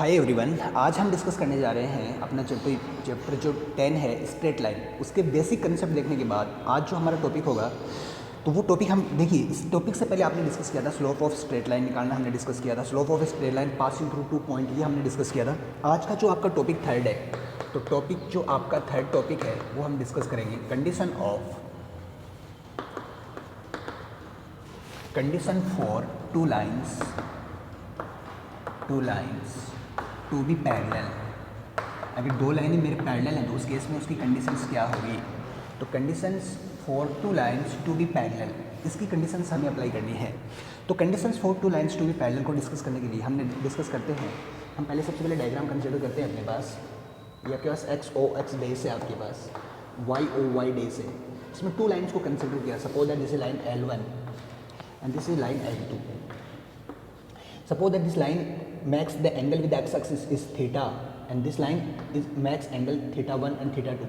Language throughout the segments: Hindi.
हाय एवरीवन, आज हम डिस्कस करने जा रहे हैं अपना चैप्टर जो 10 है स्ट्रेट लाइन। उसके बेसिक कंसेप्ट देखने के बाद आज जो हमारा टॉपिक होगा तो वो टॉपिक हम देखिए, इस टॉपिक से पहले आपने डिस्कस किया था स्लोप ऑफ स्ट्रेट लाइन निकालना, हमने डिस्कस किया था slope of straight line passing through 2 point, ये हमने डिस्कस किया था। आज का जो आपका टॉपिक थर्ड है, तो टॉपिक जो आपका थर्ड टॉपिक है वो हम डिस्कस करेंगे condition for two lines to be parallel. अगर दो लाइनें मेरे पैरेलल हैं तो उस केस में उसकी कंडीशंस क्या होगी। तो conditions for two lines to be parallel, इसकी कंडीशंस हमें अप्लाई करनी है। तो conditions for two lines to be parallel को डिस्कस करने के लिए हमने डिस्कस करते हैं, हम पहले सबसे पहले डायग्राम कंसिडर करते हैं अपने पास। ये आपके पास एक्स ओ एक्स डेज है, आपके पास वाई ओ वाई डेज है। इसमें टू लाइन्स को कंसिडर किया। Suppose that this is line L1 and this is line L2. Suppose that this line makes the angle with the x-axis is theta and this line is makes angle theta 1 and theta 2.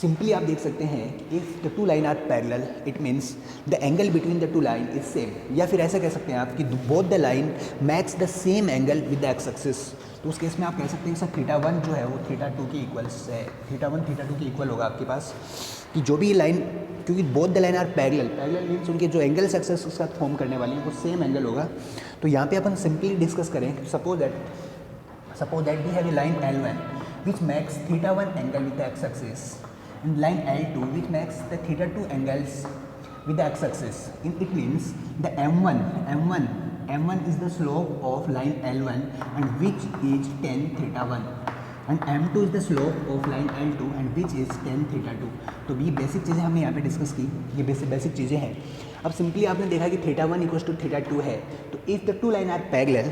Simply आप देख सकते हैं if the two line are parallel it means the angle between the two line is same, या फिर ऐसा कह सकते हैं आप कि both the line makes the same angle with the x-axis। तो उस केस में आप कह सकते हैं सर थीटा 1 जो है वो थीटा 2 के इक्वल्स है, थीटा 1 थीटा 2 के इक्वल होगा आपके पास। कि जो भी लाइन, क्योंकि both the line are parallel means उनके जो एंगल्स एक्सेस के साथ फॉर्म करने वाले हैं वो सेम एंगल होगा। तो यहाँ पे अपन सिंपली डिस्कस करें, suppose that we have a line L1 which makes theta 1 angle with the x axis and line L2 which makes the theta 2 angles with the x-axis. It means the M1 is the slope of line L1 and which is tan theta 1 and M2 is the slope of line L2 and which is tan theta 2. तो ये बेसिक चीज़ें हमने यहाँ पे डिस्कस की, ये बेसिक चीज़ें हैं। अब सिंपली आपने देखा कि थीटा 1 इक्वल्स टू थीटा 2 है। तो if the two line are parallel,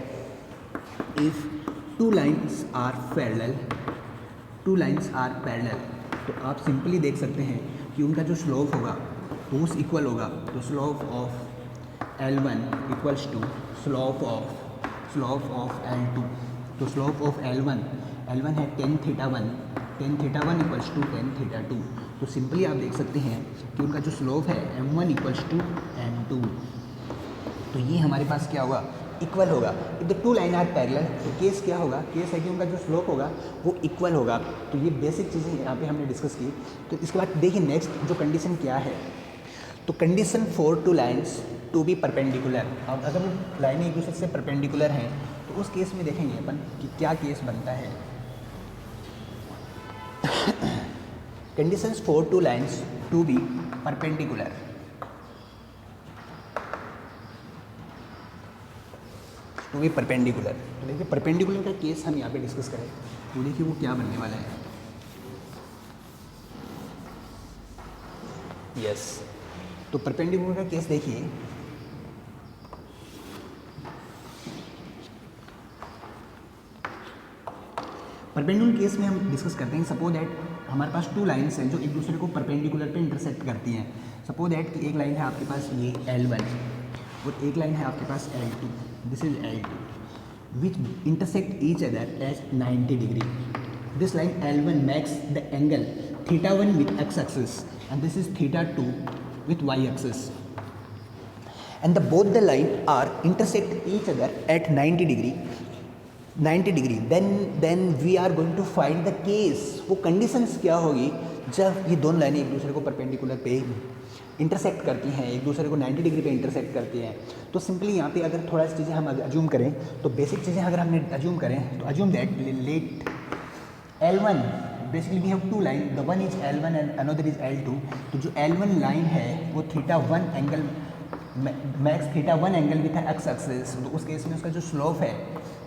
तो आप सिंपली देख सकते हैं कि उनका जो स्लोप होगा तो उस इक्वल होगा। तो slope of L1 equals to slope of L2। तो स्लोप ऑफ L1 है tan theta 1 equals to tan theta 2। तो सिंपली आप देख सकते हैं कि उनका जो स्लोप है M1 इक्वल्स टू M2। तो ये हमारे पास क्या होगा, इक्वल होगा। If the two line are parallel, तो केस क्या होगा, केस है कि उनका जो स्लोप होगा वो इक्वल होगा। तो ये बेसिक चीज़ें यहाँ पे हमने डिस्कस की। तो इसके बाद देखिए नेक्स्ट जो कंडीशन क्या है, तो condition for two lines to be perpendicular. अब अगर वो लाइनें एक दूसरे से परपेंडिकुलर हैं तो उस केस में देखेंगे अपन कि क्या केस बनता है। Conditions for two lines to be perpendicular, तो देखिए परपेंडिकुलर का केस हम यहाँ पे डिस्कस करें तो देखिए वो क्या बनने वाला है। यस, तो परपेंडिकुलर का केस देखिए, परपेंडिकुलर केस में हम डिस्कस करते हैं। सपोज दैट हमारे पास टू लाइन्स हैं जो एक दूसरे को परपेंडिकुलर पे इंटरसेक्ट करती हैं। सपोज दैट कि एक लाइन है आपके पास ये L1 और एक लाइन है आपके पास L2, this is L2 which intersect each other at 90 degree. This line L1 makes the angle theta 1 with x axis and this is theta 2 with y axis and both the line are intersect each other at 90 degree, then we are going to find the case। वो conditions क्या होगी जब ये दोनों लाइनें एक दूसरे को परपेंडिकुलर पे इंटरसेक्ट करती हैं, एक दूसरे को 90 डिग्री पे इंटरसेक्ट करती हैं। तो सिंपली यहाँ पे अगर थोड़ा सी चीज़ें हम अज्यूम करें, तो बेसिक चीज़ें अगर हमने अज्यूम करें तो assume that let L1 basically we have two line, the one is L1 and another is L2। तो जो L1 लाइन है वो theta 1 angle makes theta 1 angle with x axis. तो उस केस में उसका जो स्लोप है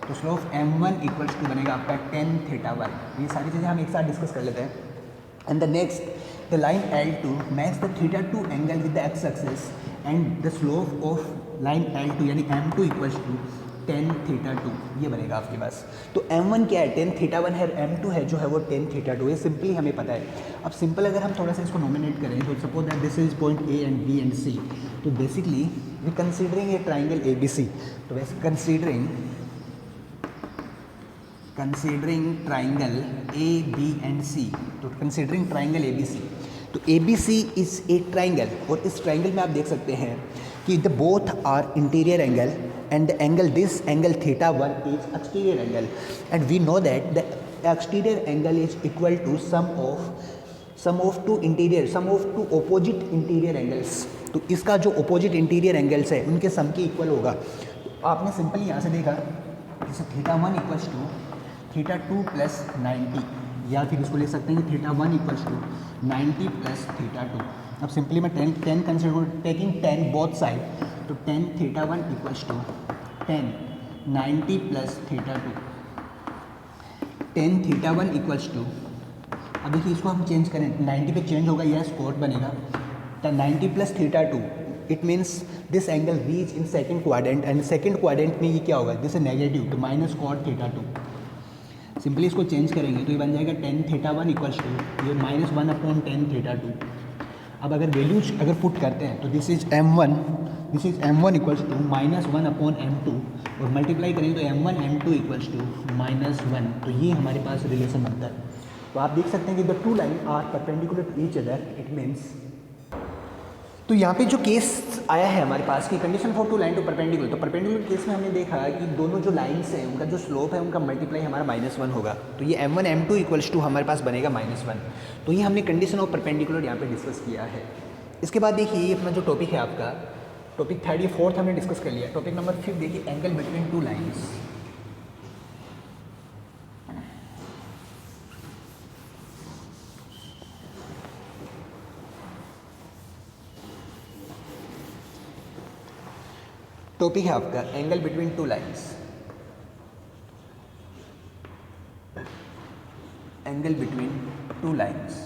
तो स्लोप M1 इक्वल्स टू बनेगा आपका tan थीटा 1। ये सारी चीज़ें हम एक साथ डिस्कस कर लेते हैं। And the next the line L2 max the theta 2 angle with the x axis and the slope of line L2 यानी M2 equals to tan theta 2, ये बनेगा आपके पास। तो M1 क्या है, tan थीटा 1 है, M2 है जो है वो tan थीटा 2, ये सिंपली हमें पता है। अब सिंपल अगर हम थोड़ा सा इसको नॉमिनेट करें तो suppose that this is point A and B and C। तो basically we considering a triangle ABC। तो वैसे considering triangle AB and C, तो कंसीडरिंग ट्राइंगल ABC। तो ABC इज ए ट्राइंगल और इस ट्राइंगल में आप देख सकते हैं कि the both are interior angle and the angle this angle theta 1 is exterior angle and we know that the exterior angle is equal to sum of two opposite interior angles। तो इसका जो opposite interior angles है उनके सम के इक्वल होगा। तो आपने सिंपली यहाँ से देखा जैसे theta 1 equals to theta 2 plus 90, या फिर इसको ले सकते हैं कि theta 1 equals to 90 plus theta 2। अब सिंपली मैं tan consider taking tan both side, तो tan theta 1 equals to 10 90 plus theta 2, tan theta 1 equals to, अब देखिए इसको हम चेंज करें 90 पे चेंज होगा, यह स्क्वायर बनेगा, तो 90 plus theta 2 it means this angle reach in second quadrant and second quadrant में ये क्या होगा, दिस नेगेटिव, तो माइनस कॉट थीटा 2। सिंपली इसको चेंज करेंगे तो ये बन जाएगा टेन थीटा 1 इक्वल्स टू ये माइनस 1 अपॉन टेन थीटा 2। अब अगर वैल्यूज अगर पुट करते हैं तो this is m1 equals to minus 1 upon m2 और मल्टीप्लाई करेंगे तो m1 m2 equals to minus 1, तो ये हमारे पास रिलेशन बनता है। तो आप देख सकते हैं कि the two line are perpendicular to each other, it means, तो यहाँ पे जो केस आया है हमारे पास की condition for two line to perpendicular, तो परपेंडिकुलर केस में हमने देखा कि दोनों जो लाइन्स हैं उनका जो स्लोप है उनका मल्टीप्लाई हमारा -1 होगा, तो ये m1 m2 इक्वल्स टू हमारे पास बनेगा -1। तो ये हमने कंडीशन ऑफ परपेंडिकुलर यहाँ पे डिस्कस किया है। इसके बाद देखिए ये अपना जो टॉपिक है आपका टॉपिक थर्ड, ये फोर्थ हमने डिस्कस कर लिया। टॉपिक नंबर 5 देखिए angle between two lines. Topic है आपका angle between two lines, angle between two lines,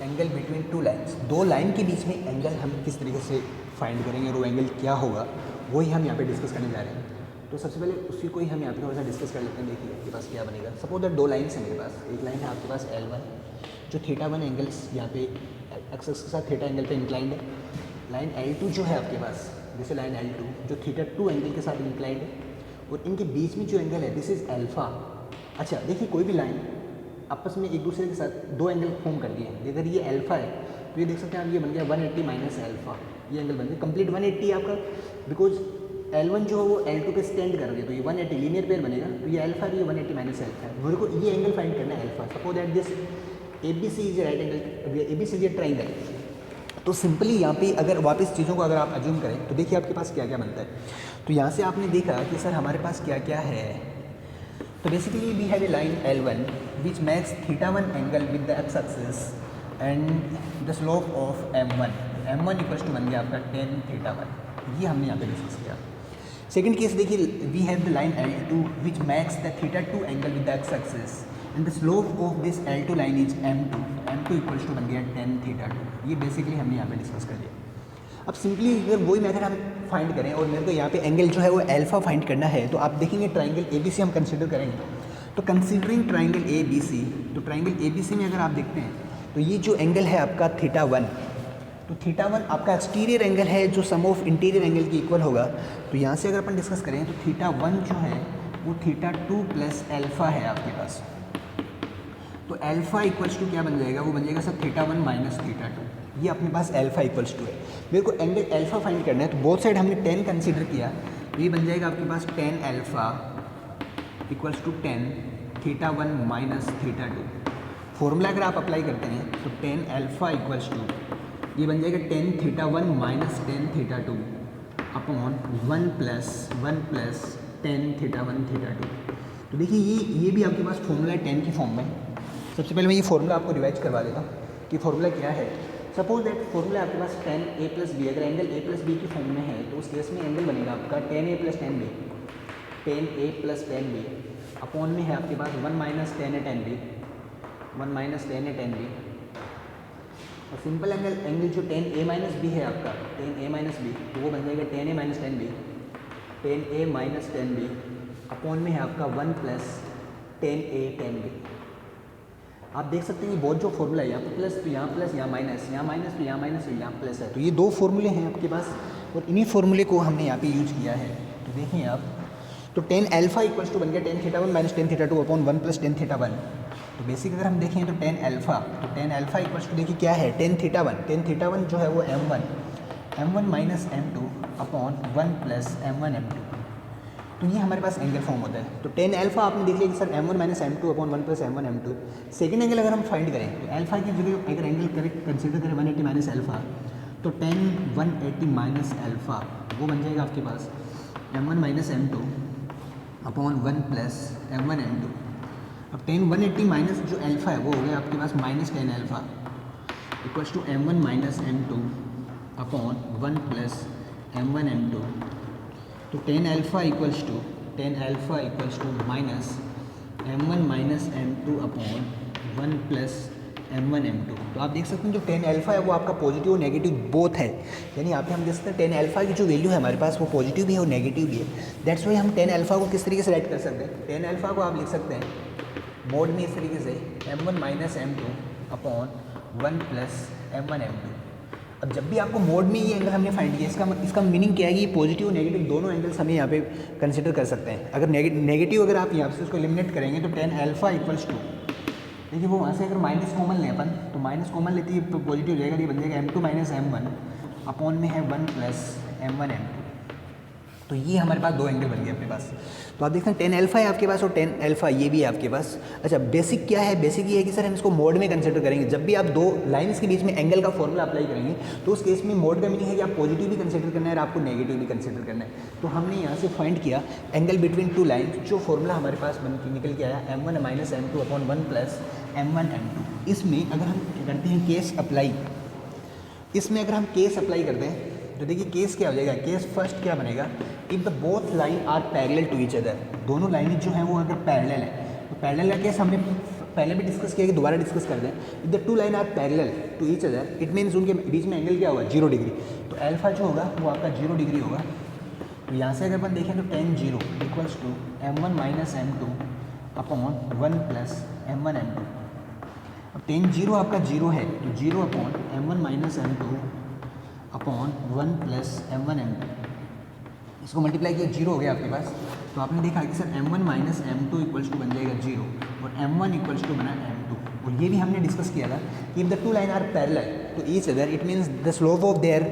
angle between two lines, दो लाइन के बीच में एंगल हम किस तरीके से फाइंड करेंगे और वो एंगल क्या होगा वही हम यहाँ पे डिस्कस करने जा रहे हैं। तो सबसे पहले उसी को ही हम यहाँ पे थोड़ा सा डिस्कस कर लेते हैं। देखिए आपके पास क्या बनेगा, सपोज दैट दो लाइन्स है मेरे पास, एक लाइन है आपके पास L1 जो थीटा 1 एंगल्स यहाँ पे एक्सेस के साथ थीटा एंगल पे इंक्लाइंड है, लाइन L2 जो है आपके पास जैसे लाइन L2 जो थीटा 2 एंगल के साथ इंक्लाइंड है, और इनके बीच में जो एंगल है दिस इज अल्फा। अच्छा देखिए कोई भी लाइन आपस में एक दूसरे के साथ दो एंगल फॉर्म कर दिए हैं, अगर ये अल्फा है तो ये देख सकते हैं आप, ये बन गया 180 माइनस अल्फा, ये एंगल बन गया कंप्लीट 180 आपका, बिकॉज L1 जो है वो L2 पे स्टैंड कर रही है, तो ये 180 लीनियर पेयर बनेगा, तो ये अल्फा है, ये 180 माइनस अल्फा है। मेरे को ये एंगल फाइंड करना है alpha. Suppose that this ABC is right angle, ABC is a triangle. तो सिंपली यहाँ पे अगर वापस चीज़ों को अगर आप अज्यूम करें तो देखिए आपके पास क्या क्या बनता है। तो यहाँ से आपने देखा कि सर हमारे पास क्या क्या है, तो basically we have a line L1 which makes theta 1 angle with the x axis and the slope of m1 equals to बन गया आपका tan थीटा 1, ये हमने यहाँ पे डिस्कस किया। सेकंड केस देखिए we have the line L2 which makes the theta 2 angle with the x axis and the slope of this L2 line is m2 equals to बन गया tan थीटा 2, ये बेसिकली हमने यहाँ पे डिस्कस कर लिया। अब सिंपली अगर वही मेथड हम फाइंड करें और मेरे को यहाँ पे एंगल जो है वो अल्फा फाइंड करना है, तो आप देखेंगे ट्राइंगल ABC हम कंसिडर करेंगे। तो कंसिडरिंग ट्राइंगल ABC, तो ट्राइंगल ABC में अगर आप देखते हैं तो ये जो एंगल है आपका थीटा 1, तो थीटा 1 आपका एक्सटीरियर एंगल है जो सम ऑफ इंटीरियर एंगल की इक्वल होगा। तो यहाँ से अगर अपन डिस्कस करें तो थीटा 1 जो है वो थीटा 2 प्लस अल्फा है आपके पास, तो अल्फा इक्वल्स टू क्या बन जाएगा, वो बन जाएगा सर थीटा 1 माइनस थीटा 2, ये अपने पास अल्फा इक्वल्स टू है। मेरे को एंगल अल्फा फाइंड करना है, तो बोथ साइड हमने 10 कंसीडर किया, तो ये बन जाएगा आपके पास tan alpha equals to tan theta 1 minus theta 2। Formula अगर आप अप्लाई करते हैं तो tan अल्फा इक्वल्स टू ये बन जाएगा tan theta 1 minus tan theta 2 upon 1 plus tan theta 1 theta 2। तो देखिए ये भी आपके पास फॉर्मूला है tan की फॉर्म में। सबसे पहले मैं ये फॉर्मूला आपको रिवाइज करवा देता हूँ कि फॉर्मूला क्या है। सपोज दैट फॉर्मूला आपके पास tan A प्लस बी, अगर एंगल A प्लस बी की फॉर्म में है तो उस केस में एंगल बनेगा आपका tan A plus tan B, tan A plus tan B upon में है आपके पास 1 minus tan A tan B, 1 minus tan A tan B, और सिंपल एंगल जो tan A माइनस B है आपका tan A माइनस B, तो वो बन जाएगा tan A minus tan B, tan A minus tan B upon में है आपका 1 plus tan A tan B। आप देख सकते हैं कि बहुत जो फॉर्मूला है यहाँ पे प्लस तो यहाँ प्लस, यहाँ माइनस, यहाँ माइनस तो यहाँ माइनस, तो यहाँ प्लस है, तो ये दो फॉर्मूले हैं आपके पास और इन्हीं फॉर्मूले को हमने यहाँ पे यूज किया है। तो देखिए आप, तो tan अल्फा इक्वल्स टू बन गया tan theta 1 minus tan theta 2 upon 1 plus tan theta 1, तो बेसिक अगर हम देखें तो टेन अल्फ़ा, तो टेन अल्फ़ा इक्वल्स टू देखिए क्या है, टेन थीटा वन जो है वो m1 minus m2 upon 1 plus m1 m2। तो ये हमारे पास एंगल फॉर्म होता है। तो टेन अल्फ़ा आपने देख लिया कि sir m1 minus m2 upon 1 plus m1 m2। Second angle अगर हम फाइंड करें तो अल्फ़ा की जगह अगर एंगल करेक्ट कंसिडर करें 180 माइनस अल्फ़ा, तो टेन 180 माइनस अल्फ़ा वो बन जाएगा आपके पास m1 minus m2 upon 1 plus m1 m2। अब टेन 180 माइनस जो अल्फ़ा है वो हो गया आपके पास minus tan alpha equals to m1 minus m2 upon 1 plus m1 m2। तो tan alpha equals to minus m1 minus m2 upon 1 plus m1 m2। तो आप देख सकते हैं जो टेन अल्फ़ा है वो आपका पॉजिटिव और नेगेटिव बोथ है, यानी यहाँ पे हम देख सकते हैं टेन अल्फ़ा की जो वैल्यू है हमारे पास वो पॉजिटिव भी है और नेगेटिव भी है। दैट्स वाई हम टेन अल्फ़ा को किस तरीके से राइट कर सकते हैं, टेन अल्फ़ा को आप लिख सकते हैं मोड में इस तरीके से m1 minus m2 upon 1 plus m1 m2। अब जब भी आपको मोड में ये एंगल हमने फाइंड किया, इसका मीनिंग क्या है कि ये पॉजिटिव और नेगेटिव दोनों एंगल्स हमें यहाँ पे कंसिडर कर सकते हैं। अगर नेगेटिव अगर आप यहाँ से उसको एलिमिनेट करेंगे तो टेन अल्फ़ा इक्वल्स टू, देखिए वो वहाँ से अगर माइनस कॉमन लें अपन, तो माइनस कॉमन लेते ही पॉजिटिव हो जाएगा, ये बन जाएगा m2 माइनस m1 अपॉन में है 1 प्लस m1 m2। तो ये हमारे पास दो एंगल बन गए अपने पास। तो आप देखते हैं टेन अल्फ़ा है आपके पास और टेन अल्फ़ा ये भी है आपके पास। अच्छा बेसिक क्या है, बेसिक ये है कि सर हम इसको मोड में कंसिडर करेंगे। जब भी आप दो लाइंस के बीच में एंगल का फॉर्मूला अप्लाई करेंगे तो उस केस में मोड का मीनिंग है कि आप पॉजिटिव भी कंसिडर करना है और आपको नेगेटिव भी कंसिडर करना है। तो हमने यहाँ से फाइंड किया एंगल बिटवीन टू लाइन्स, जो फॉर्मूला हमारे पास बन के निकल के आया m1 minus m2 upon 1 plus m1 m2। इसमें अगर हम करते हैं केस अप्लाई, इसमें अगर हम केस अप्लाई करते हैं तो देखिए केस क्या हो जाएगा, केस फर्स्ट क्या बनेगा, if the both line are parallel to each other, दोनों लाइनें जो हैं वो अगर पैरेलल है, तो पैरेलल का केस हमने पहले भी डिस्कस किया कि दोबारा डिस्कस कर दें। If the two line are parallel to each other it means उनके बीच में एंगल क्या होगा, 0 डिग्री। तो अल्फा जो होगा वो आपका 0 डिग्री होगा। तो यहाँ से अगर अपन देखें तो tan 0 equals to m1 minus m2 upon 1 plus m1 m2। अब टेन 0 आपका 0 है तो 0 upon m1 minus m2 upon 1 plus m1 m2। इसको मल्टीप्लाई किया 0 हो गया आपके पास। तो आपने देखा कि sir m1 minus m2 equals to बन जाएगा 0 और m1 इक्वल्स टू बना m2। और ये भी हमने डिस्कस किया था कि if the two line are parallel to each other it means the slope of their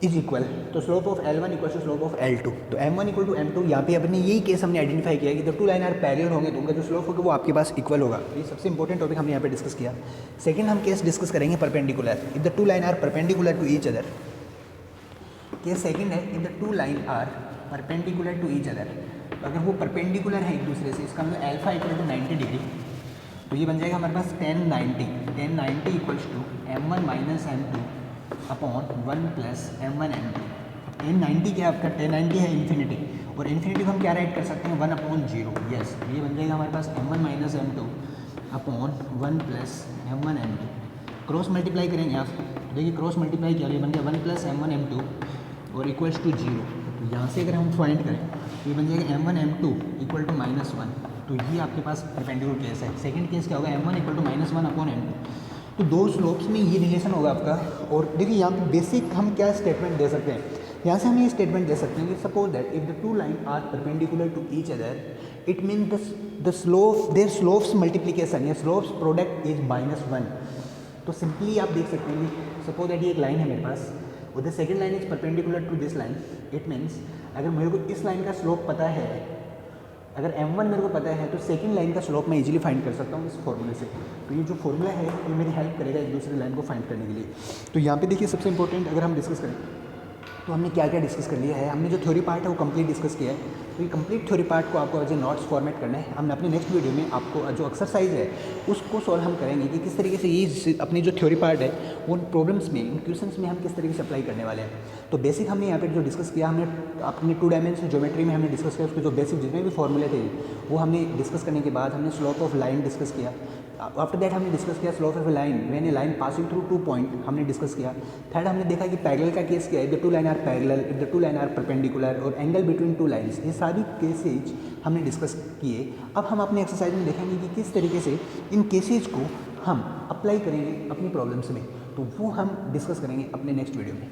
is equal. तो slope of L1 equals to slope of L2। तो m1 इक्वल टू m2, यहाँ पे अपने यही केस हमने आइडेंटिफाई किया कि the two line are parallel होंगे तो उनका जो स्लोप होगा वो आपके पास इक्वल होगा। तो ये सबसे इंपॉर्टेंट टॉपिक हमने यहाँ पे डिस्कस किया। सेकंड हम केस डिस्कस करेंगे perpendicular, if the two line are perpendicular to each other. Case second है if the two line are perpendicular to each other. अगर वो परपेंडिकुलर है एक दूसरे से, इसका मतलब अल्फा इक्वल टू 90 डिग्री, तो ये बन जाएगा हमारे पास tan 90 equals to m1 minus m2 upon 1 plus m1 m2। Tan 90 क्या आपका, टेन 90 है इन्फिनिटी, और इन्फिनिटी को हम क्या राइट कर सकते हैं 1 अपॉन 0। यस, ये बन जाएगा हमारे पास m1 minus m2 upon 1 plus m1 m2। Cross multiply करेंगे आप, तो देखिए क्रॉस मल्टीप्लाई किया, ये बन गया 1 प्लस m1 m2 और इक्वल्स टू 0। तो यहाँ से अगर हम फाइंड करें तो ये बन जाएगा m1 m2 equal to minus 1। तो ये आपके पास परपेंडिकुलर केस है। सेकंड केस क्या होगा, m1 equal to minus 1 upon m2। तो दो स्लोप्स में ये रिलेशन होगा आपका। और देखिए यहाँ पे बेसिक हम क्या स्टेटमेंट दे सकते हैं, यहाँ से हम ये स्टेटमेंट दे सकते हैं कि suppose that if the two line are perpendicular to each other it mean the slope their slopes multiplication या स्लोप्स प्रोडक्ट इज -1। तो सिंपली आप देख सकते हैं कि सपोज दैट ये एक लाइन है मेरे पास और the second line is perpendicular to this line. It means अगर मेरे को इस लाइन का स्लोप पता है, अगर m1 मेरे को पता है तो सेकंड लाइन का स्लोप मैं इजीली फाइंड कर सकता हूँ इस फॉर्मूले से। तो ये जो फॉर्मूला है ये मेरी हेल्प करेगा एक दूसरी लाइन को फाइंड करने के लिए। तो यहाँ पे देखिए सबसे इंपॉर्टेंट अगर हम डिस्कस करें तो हमने क्या क्या डिस्कस कर लिया है। हमने जो थ्योरी पार्ट है वो कंप्लीट डिस्कस किया है। तो ये कंप्लीट थ्योरी पार्ट को आपको एज ए नोट्स फॉर्मेट करना है। हमने अपने नेक्स्ट वीडियो में आपको जो एक्सरसाइज है उसको सॉल्व हम करेंगे कि किस तरीके से ये अपनी जो थ्योरी पार्ट है उन प्रॉब्लम्स में, उन क्वेश्चंस में हम किस तरीके से अप्लाई करने वाले हैं। तो बेसिक हमने यहाँ पे जो डिस्कस किया, हमने अपने 2 डायमेंशन ज्योमेट्री में हमने डिस्कस किया, उसके जो बेसिक जितने भी फॉर्मूले थे वो हमने डिस्कस करने के बाद हमने स्लोप ऑफ लाइन डिस्कस किया। आफ्टर दैट हमने डिस्कस किया slope of line when a line passing through 2 point हमने डिस्कस किया। थर्ड हमने देखा कि पैरेलल का केस क्या है, if the two line are parallel, if the two line are perpendicular और एंगल बिटवीन टू लाइंस, ये सारी केसेज हमने डिस्कस किए। अब हम अपने एक्सरसाइज में देखेंगे कि किस तरीके से इन केसेज को हम अप्लाई करेंगे अपनी प्रॉब्लम्स में। तो वो हम डिस्कस करेंगे अपने नेक्स्ट वीडियो में।